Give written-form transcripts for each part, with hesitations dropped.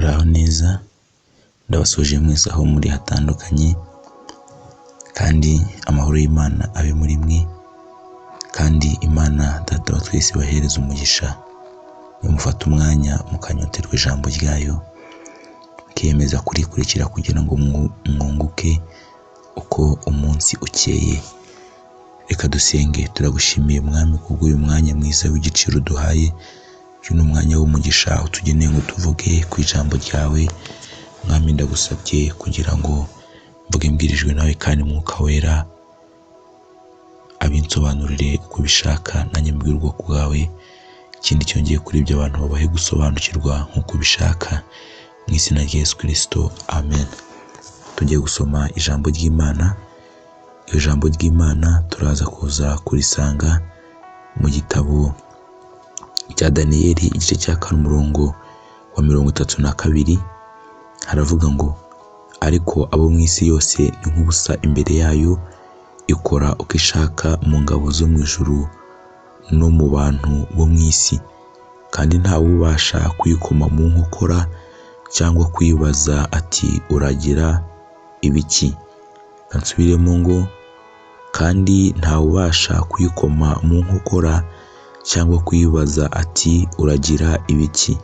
muraho neza, ndabasuje mwese aho muri hatandukanye, kandi amahoro y'Imana abe muri mwe, kandi Imana Data wa twese bahereza umugisha, mufata umwanya mukanyoterwa ijambo ryayo, mukiyemeza kurikurikira kugira ngo mwunguke uko umunsi ukeye. Reka dusenge. Turagushimiye Mwami kubw'uyu mwanya mwiza w'igiciro duhaye, uyu ni umwanya w'umugisha utugeneye ngo tuvuge ku ijambo ryawe. Mwami, ndagusabye kugira ngo mvuge mbwirijwe nawe, kandi Mwuka Wera abinsobanurire uko ubishaka, nanjye mbwire ubwoko bwawe ikindi cyongeye kuri ibyo abantu babahe gusobanukirwa nk'uko ubishaka, mu izina rya Yesu Kristo, amen. Tugiye gusoma ijambo ry'Imana. Iyo jambo ry'Imana turaza kuza kurisanga mu gitabo cya Daniyeli, igice cya 4 umurongo wa 32. Haravuga ngo, ariko abo mu isi yose ni nk'ubusa imbere yayo, ikora uko ishaka mu ngabo zo mu ijuru no mu bantu bo mu isi, kandi ntawe ubasha kuyikoma mu nkokora cyangwa kuyibaza ati uragira ibiki. Kansubiremo ngo, kandi ntawe ubasha kuyikoma mu nkokora cyangwa kuyibaza ati uragira ibiki.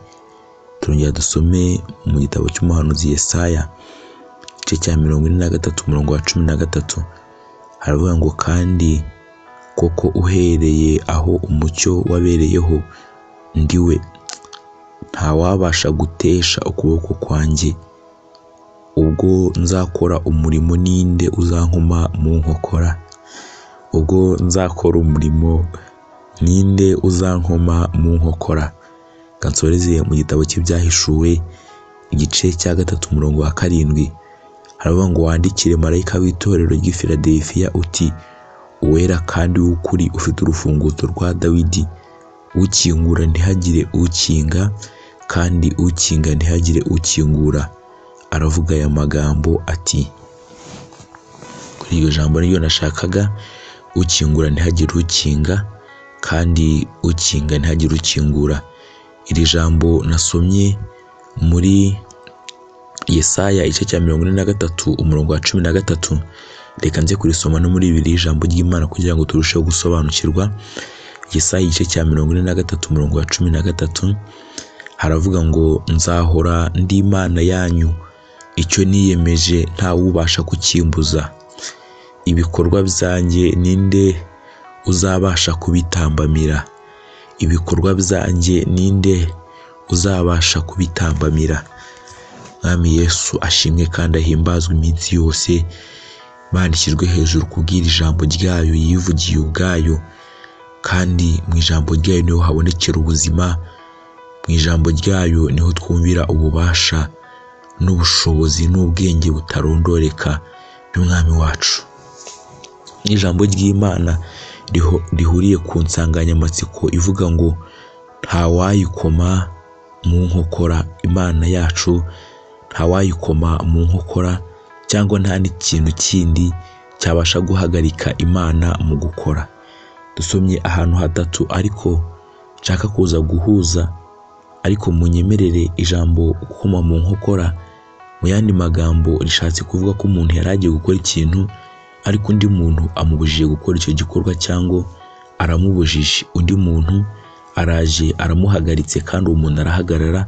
Turongera dusome mu gitabo cy'umuhanuzi Yesaya, igice cya 43 umurongo wa 13. Haravuga ngo, kandi koko uhereye aho umucyo wabereyeho ndiwe, ntawabasha gutesha ukuboko kwanjye. Ubwo nzakora umurimo, ninde uzankoma mu nkokora? Ubwo nzakora umurimo, ninde uzankoma mu nkokora? Kansoreze mu gitabo cy'ibyahishuwe, igice cya 3 umurongo wa 7. Haravuga ngo, wandikire marayika w'itorero ry'i Filadelfiya uti, uwera kandi w'ukuri, ufite urufunguzo rwa Dawidi, ukingura ntihagire ukinga, kandi ukinga ntihagire ukingura. Aravuga aya magambo ati, kuri iryo jambo niryo nashakaga, ukingura ntihagire ukinga, kandi ukinga ntihagire ukingura. Iri jambo nasomye muri Yesaya, igice cya 43 umurongo wa 13. Reka nze kurisoma no muri bibiri ijambo ry'Imana kugira ngo turusheho gusobanukirwa. Yesaya igice cya 43 umurongo wa 13. Haravuga ngo, nzahora ndi Imana yanyu, icyo niyemeje ntawubasha kukimbuza. Ibikorwa byanjye ninde uzabasha kubitambamira? Ibikorwa byanjye ninde uzabasha kubitambamira? Mwami Yesu ashimwe kandi ahimbazwe iminsi yose. Bandikirwe hejuru kubwira ijambo ryayo yivugiye ubwayo, kandi mu ijambo ryayo niho habonekera ubuzima. Mu ijambo ryayo niho twumvira ububasha n'ubushobozi n'ubwenge butarondoreka by'Umwami wacu. Ijambo ry'Imana rihuriye ku nsanganyamatsiko ivuga ngo, ntawayikoma mu nkokora. Imana yacu ntawayikoma mu nkokora, cyangwa nta n'ikintu kindi cyabasha guhagarika Imana mu gukora. Dusomye ahantu hatatu, ariko nshaka kuza guhuza, ariko munyemerere ijambo gukoma mu nkokora mu yandi magambo rishatse kuvuga ko umuntu yari agiye gukora ikintu, ariko undi muntu amubujije gukora icyo gikorwa, cyangwa aramubujije. Undi muntu araje aramuhagaritse, kandi uwo muntu arahagarara.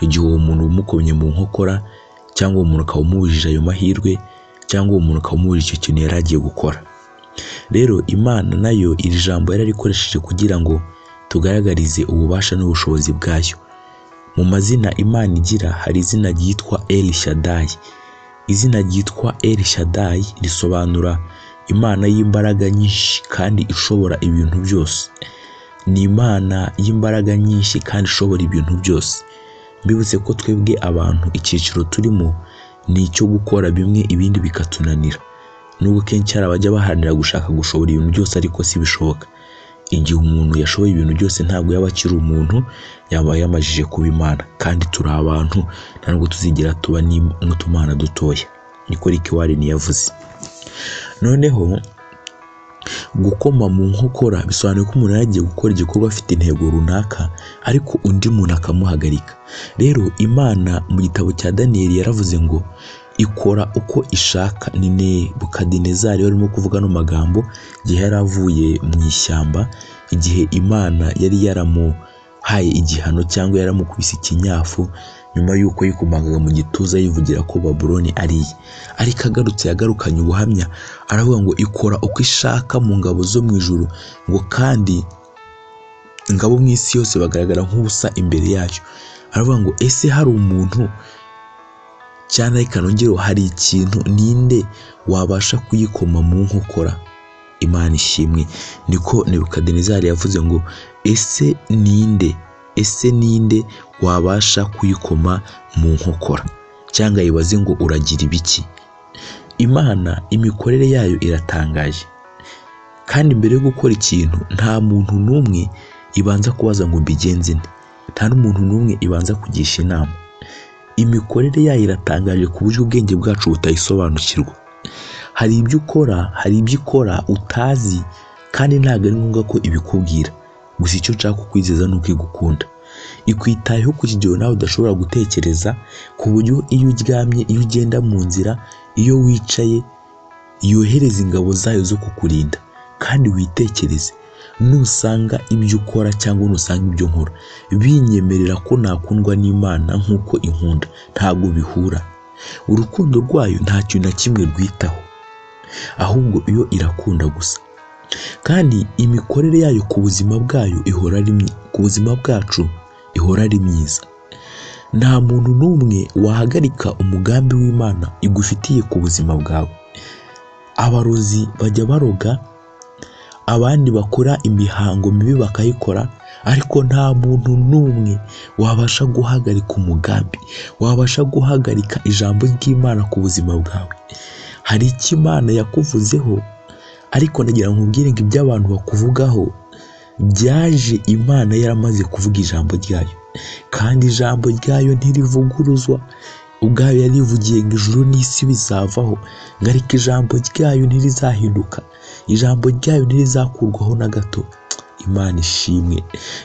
Igihe uwo muntu umukomye mu nkokora, cyangwa uwo muntu akawumubujije ayo mahirwe, cyangwa uwo muntu akawumubujije icyo kintu yari agiye gukora. Rero Imana nayo iri jambo yararikoresheje kugira ngo tugaragarize ububasha n'ubushobozi bwayo. Mu mazina Imana igira hari izina ryitwa El Shaddai. Izina ryitwa El Shaddai risobanura Imana y'imbaraga nyinshi kandi ishobora ibintu byose. Ni Imana y'imbaraga nyinshi kandi ishobora ibintu byose. Mbibutse ko twebwe abantu icyiciro turimo ni icyo gukora bimwe, ibindi bikatunanira. Nubwo kenshi hari abajya baharanira gushaka gushobora ibintu byose, ariko si bishoboka. Igihe umuntu yashoboye ibintu byose, ntabwo yaba akiri umuntu, yaba yamajije kuba Imana. Kandi turi abantu, ntabwo tuzigira tuba n'utumana dutoya. Niko Rick Warren yavuze. Noneho Gukoma mu nkokora bisobanuye ko umuntu yagiye gukora igikorwa afite intego runaka ariko undi muntu akamuhagarika. Rero Imana mu gitabo cya Daniyeli yaravuze ngo ikora uko ishaka. Ni Nebukadinezari warimo kuvuga no magambo igihe yari avuye mu ishyamba, igihe Imana yari yaramuhaye igihano cyangwa yaramukubise ikinyafu nyuma y'uko yikomangaga mu gituza yivugira ko Babuloni ari iye. Ariko agarutse yagarukanye ubuhamya aravuga ngo ikora uko ishaka mu ngabo zo mu ijuru, ngo kandi ingabo mu isi yose bagaragara nk'ubusa imbere yayo. Aravuga ngo ese hari umuntu cyane ikanongero hari ikintu ninde wabasha kuyikoma mu nkokora? Imana ishimwe. Niko Nebukadinezari yavuze ngo ese ninde wabasha kuyikoma mu nkokora? Cyangwa yibaze ngo uragira ibiki? Imana imikorere yayo iratangaje, kandi mbere yo gukora ikintu nta muntu n'umwe ibanza kubaza ngo mbigenze nte, nta n'umuntu n'umwe ibanza kugisha inama. Imikorere yayo iratangaje ku buryo ubwenge bwacu butayisobanukirwa. Hari ibyo ikora utazi, kandi ntabwo ari ngombwa ko ibikubwira. Gusa icyo nshaka kukwizeza ni uko igukunda. Ikwitayeho ku kigero nawe udashobora gutekereza, ku buryo iyo uryamye, iyo ugenda mu nzira, iyo wicaye, yohereza ingabo zayo zo kukurinda. Kandi witekereze, nusanga ibyo ukora cyangwa nusanga ibyo nkora binyemerera ko nakundwa n'Imana nk'uko inkunda, ntabwo bihura. Urukundo rwayo nta kintu na kimwe rwitaho, ahubwo iyo irakunda gusa. Kandi imikorere yayo ku buzima bwacu ihora ari myiza. Nta muntu n'umwe wahagarika umugambi w'Imana igufitiye ku buzima bwawe. Abarozi bajya baroga, abandi bakora imihango mibi bakayikora, ariko nta muntu n'umwe wabasha guhagarika umugambi, wabasha guhagarika ijambo ry'Imana ku buzima bwawe. Hari icyo Imana yakuvuzeho, ariko nagira ngo nkubwire ngo ibyo abantu bakuvugaho byaje Imana yaramaze kuvuga ijambo ryayo, kandi ijambo ryayo ntirivuguruzwa. Ubwayo yarivugiye ngo ijuru n'isi bizavaho, ngo ariko ijambo ryayo ntirizahinduka, ijambo ryayo ntirizakurwaho na gato. Imana ishimwe.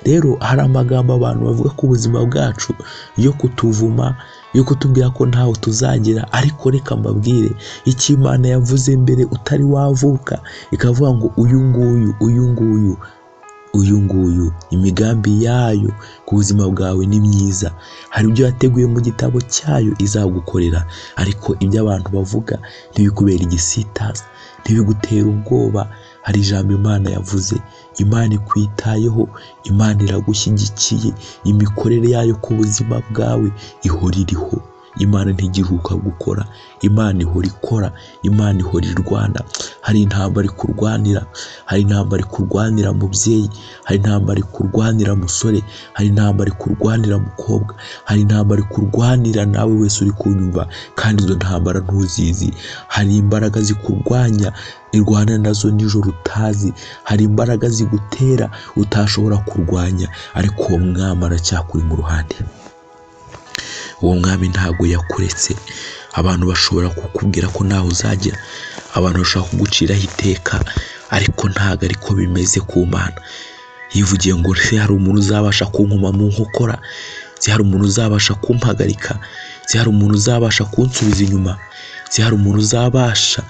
Rero hari amagambo abantu bavuga ku buzima bwacu yo kutuvuma, yo kutubwira ko ntaho tuzagira, ariko reka mbabwire icyo Imana yavuze mbere utari wavuka, ikavuga ngo uyu nguyu imigambi yayo ku buzima bwawe ni myiza. Hari ibyo yateguye mu gitabo cyayo izagukorera, ariko ibyo abantu bavuga ntibikubera igisitaza, ntibigutera ubwoba. Hari ijambo Imana yavuze, Imana ikwitayeho, Imana iragushyigikiye, imikorere yayo ku buzima bwawe ihora iriho. Imana ntigiruka gukora, Imana ihora ikora, Imana ihora irwana. Hari intambara ikurwanira, hari intambara ikurwanira mubyeyi, hari intambara ikurwanira musore, hari intambara ikurwanira mukobwa, hari intambara ikurwanira nawe wese uri kunyumva, kandi izo ntambara ntuzizi. Hari imbaraga zikurwanya, irwana nazo nijoro utazi. Hari imbaraga zigutera utashobora kurwanya, ariko uwo mwami aracyakuri mu ruhande. Uwo mwami ntago yakuretse. Abantu bashobora kukubwira ko naho uzagera, abantu bashobora kuguciraho iteka, ariko ntago ariko bimeze ku Mana. Yivugiye ngo se hari umuntu uzabasha kunkoma mu nkokora, se hari umuntu uzabasha kumpagarika, se hari umuntu uzabasha kunsubiza inyuma, se hari umuntu uzabasha,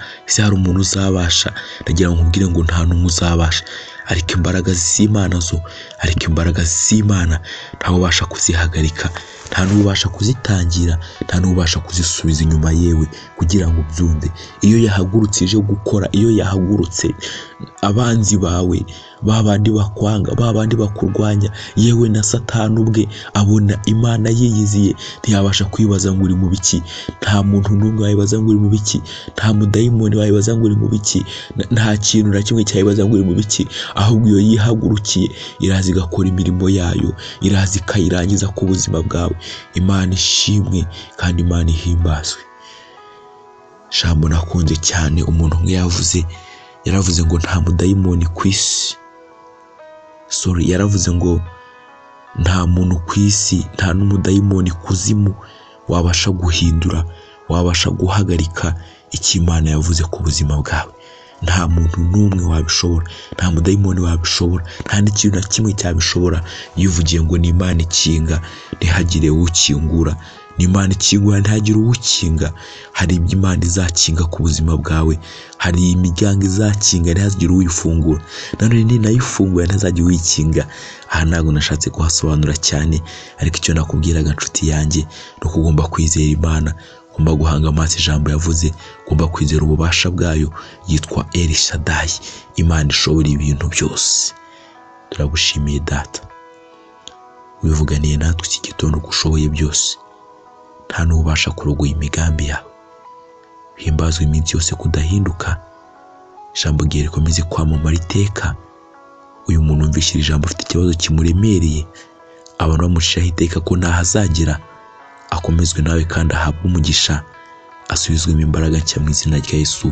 ndagira ngo nkubwire ngo nta n'umwe uzabasha. Ariko imbaraga z'Imana ntawe ubasha kuzihagarika, nta n'ubasha kuzitangira, nta n'ubasha kuzisubiza inyuma yewe kugira ngo ubyumve. Iyo yahagurutse ije gukora, iyo yahagurutse, abanzi bawe, babandi bakwanga, babandi bakurwanya, yewe na Satani ubwe abona Imana yiyiziye, ntiyabasha kwibaza ngo uri mu biki. Nta muntu n'umwe wayibaza ngo uri mu biki, nta mudayimoni wayibaza ngo uri mu biki, nta kintu na kimwe cyayibaza ngo uri mu biki. Ahubwo iyo yihagurukiye iraza igakora imirimo yayo, iraza ikayirangiza ku buzima bwawe. Imana ishimwe kandi Imana ihimbazwe. Jambo nakunze cyane umuntu umwe yaravuze ngo nta mudayimoni ku isi, yaravuze ngo nta muntu ku isi, nta n'umudayimoni kuzimu wabasha guhindura, wabasha guhagarika icyo Imana yavuze ku buzima bwawe. nta muntu n'umwe wabishobora, nta mudayimoni wabishobora, nta n'ikintu na kimwe cyabishobora. Iyo uvugiye ngo ni Imana ikinga ntihagire ukingura, ni Imana ikingura ntihagire uwukinga. Hari ibyo Imana izakinga ku buzima bwawe, hari imiryango izakinga ntihagire uyifungura, nanone ninayifungura ntazajya uyikinga. Aha ntabwo nashatse kuhasobanura cyane, ariko icyo nakubwiraga nshuti yanjye ni uko ugomba kwizera Imana, ugomba guhanga amaso ijambo yavuze, ugomba kwizera ububasha bwayo. Yitwa El Shaddai, Imana ishobora ibintu byose. Turagushimiye Data, wivuganiye natwe iki gitondo ko ushoboye byose, nta n'ubasha kurogoya imigambi yawe. Himbazwe iminsi yose kudahinduka, ijambo ryawe rikomeze kwamamara iteka. Uyu muntu wumvishije ijambo ufite ikibazo kimuremereye, abantu bamuciraho iteka ko ntahazagera, akomezwe nawe kandi ahabwe umugisha, asubizwemo imbaraga nshya mu izina rya Yesu.